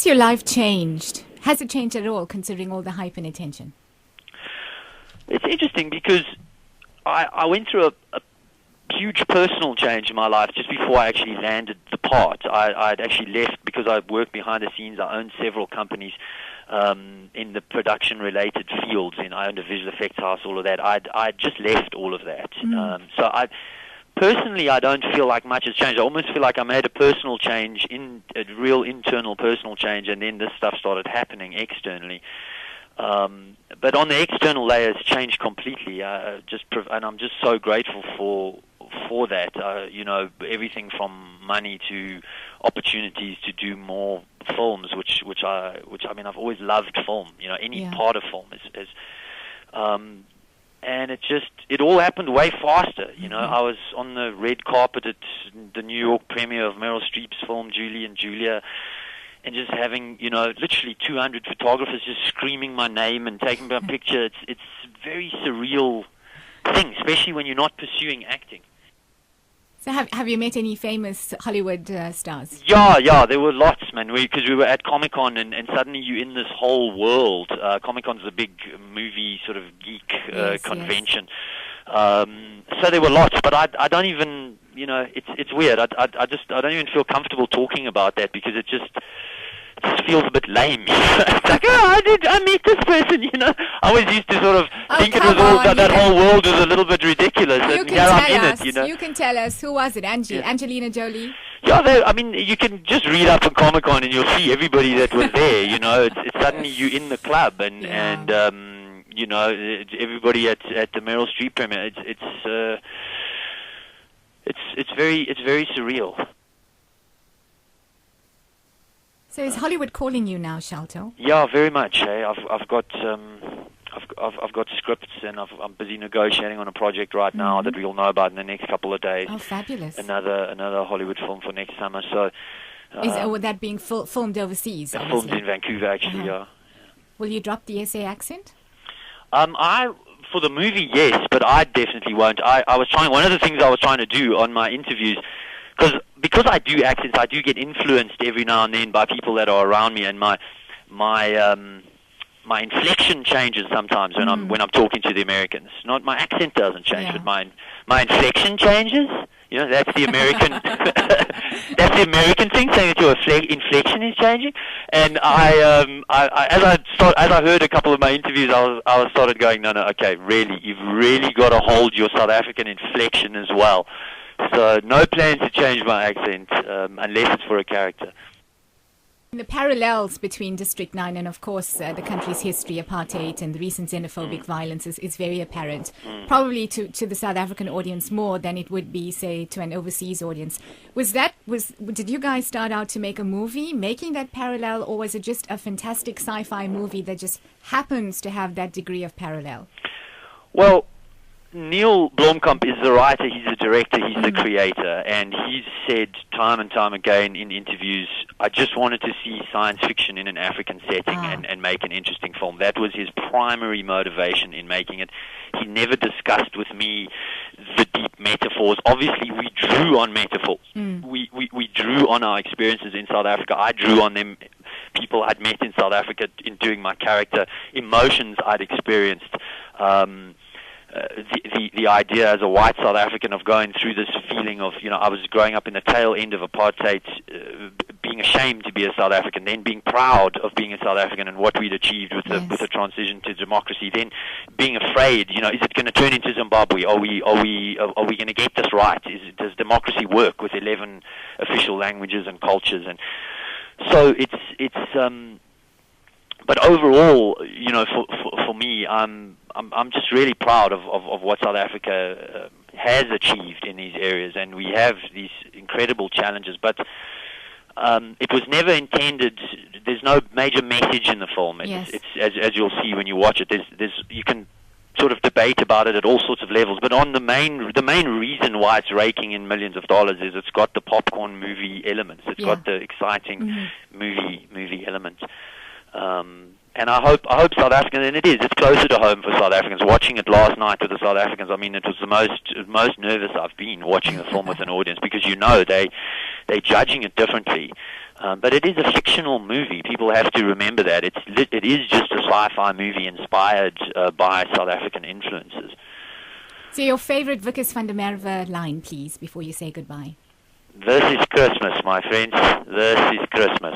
has your life changed? Has it changed at all, considering all the hype and attention? It's interesting because I went through a huge personal change in my life just before I actually landed the part. I'd actually left because I worked behind the scenes. I owned several companies in the production-related fields. I owned a visual effects house, all of that. I'd just left all of that. So personally, I don't feel like much has changed. I almost feel like I made a personal change, a real internal personal change, and then this stuff started happening externally. But on the external layer, it's changed completely. And I'm just so grateful for that. Everything from money to opportunities to do more films, which I mean, I've always loved film. Any part of film is and it all happened way faster. I was on the red carpet at the New York premiere of Meryl Streep's film Julie and Julia, and just having, literally 200 photographers just screaming my name and taking my picture. It's a very surreal thing, especially when you're not pursuing acting. So have you met any famous Hollywood stars? Yeah, there were lots, man. Because we were at Comic-Con, and suddenly you're in this whole world. Comic-Con's a big movie sort of geek convention. Yes. So there were lots, but I don't even, it's weird. I don't even feel comfortable talking about that because it just feels a bit lame. It's like, I met this person, I always used to sort of think it was that whole world was a little bit ridiculous, and here I'm in it, You can tell us, who was it? Angelina Jolie? Yeah, you can just read up on Comic-Con and you'll see everybody that was there, it's suddenly you're in the club, and everybody at the Meryl Streep premiere, it's very surreal. So is Hollywood calling you now, Sharlto? Yeah, very much. Hey, I've got scripts, and I'm busy negotiating on a project right now that we'll know about in the next couple of days. Oh, fabulous! Another Hollywood film for next summer. So, is that being filmed overseas? Filmed in Vancouver, actually. Yeah. Will you drop the SA accent? For the movie, yes, but I definitely won't. I was trying. One of the things I was trying to do on my interviews, because I do accents, I do get influenced every now and then by people that are around me, and my inflection changes sometimes when I'm talking to the Americans. Not my accent doesn't change, but my inflection changes. That's the American that's the American thing, saying that your inflection is changing. And as I heard a couple of my interviews, I started going, no, okay, really, you've really got to hold your South African inflection as well. So no plans to change my accent unless it's for a character. The parallels between District 9 and, of course, the country's history, apartheid, and the recent xenophobic violence is very apparent, probably to the South African audience more than it would be, say, to an overseas audience. Did you guys start out to make a movie making that parallel, or was it just a fantastic sci-fi movie that just happens to have that degree of parallel? Well, Neil Blomkamp is the writer, he's the director, he's the creator, and he's said time and time again in interviews, I just wanted to see science fiction in an African setting and make an interesting film. That was his primary motivation in making it. He never discussed with me the deep metaphors. Obviously, we drew on metaphors. We drew on our experiences in South Africa. I drew on them, people I'd met in South Africa in doing my character, emotions I'd experienced. The idea as a white South African of going through this feeling of, I was growing up in the tail end of apartheid, being ashamed to be a South African, then being proud of being a South African and what we'd achieved with the transition to democracy, then being afraid, is it going to turn into Zimbabwe? Are we going to get this right? Does democracy work with 11 official languages and cultures? And so but overall, for me, I'm just really proud of what South Africa has achieved in these areas, and we have these incredible challenges. But it was never intended. There's no major message in the film. It's as you'll see when you watch it. You can sort of debate about it at all sorts of levels. But on the main reason why it's raking in millions of dollars is it's got the popcorn movie elements. It's got the exciting movie element. And I hope South Africans, and it's closer to home for South Africans. Watching it last night with the South Africans, I mean, it was the most nervous I've been watching the film with an audience, because they they're judging it differently. But it is a fictional movie. People have to remember that. It is just a sci-fi movie inspired by South African influences. So your favorite Vickers van der Merwe line, please, before you say goodbye. This is Christmas, my friends. This is Christmas.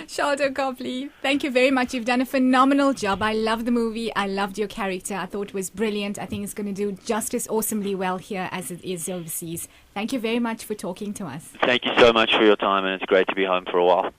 Sharlto Copley, thank you very much. You've done a phenomenal job. I love the movie. I loved your character. I thought it was brilliant. I think it's going to do just as awesomely well here as it is overseas. Thank you very much for talking to us. Thank you so much for your time, and it's great to be home for a while.